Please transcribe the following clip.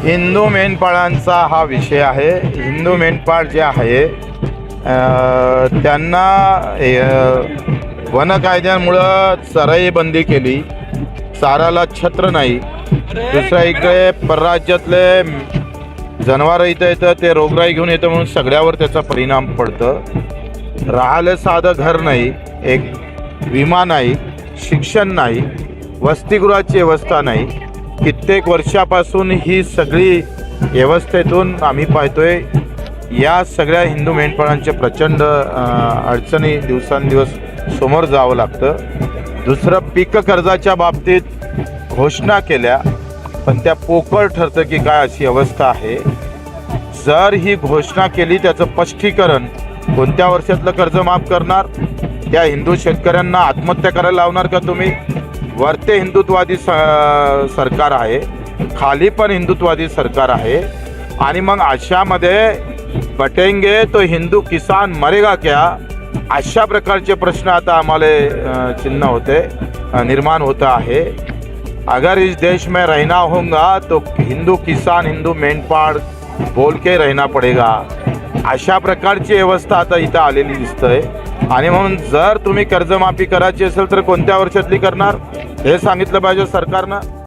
हिंदू मेंढपाळांचा हा विषय आहे। हिंदू मेंढपाळ जे आहे त्यांना वन कायद्यामुळं चराई बंदी केली, चाराला छत्र नाही। दुसऱ्या इकडे परराज्यातले जनावरं इथं येतं, ते रोगराई घेऊन येतं म्हणून सगळ्यावर त्याचा परिणाम पडतं। राहायला साधं घर नाही, एक विमा नाही, शिक्षण नाही, वसतिगृहाची व्यवस्था नाही। कित्येक वर्षापासून ही सगळी व्यवस्थेतून आम्ही पाहतोय या सगळ्या हिंदू मेंढपाळांच्या प्रचंड अडचणी दिवसांदिवस समोर जावं लागतं। दुसरं, पीक कर्जाच्या बाबतीत घोषणा केल्या, पण त्या पोकळ ठरतं की काय अशी अवस्था आहे। जर ही घोषणा केली, त्याचं स्पष्टीकरण कोणत्या वर्षातलं कर्ज माफ करणार? त्या हिंदू शेतकऱ्यांना आत्महत्या करायला लावणार का तुम्ही? वरते हिंदुत्ववादी सरकार आहे, खाली पण हिंदुत्ववादी सरकार आहे, आणि मग अशामध्ये बटेंगे तो हिंदू किसान मरेगा क्या, अशा प्रकारचे प्रश्न आता आम्हाला चिन्ह होते निर्माण होता आहे। अगर इस देश में रहना होगा तो हिंदू किसान, हिंदू मेंढपाळ बोल के रहना पडेगा, अशा प्रकारची व्यवस्था आता इथं आलेली दिसतंय। आणि म्हणून जर तुम्ही कर्जमाफी करायची असेल तर कोणत्या वर्षातली करणार हे सांगितलं पाहिजे सरकारनं।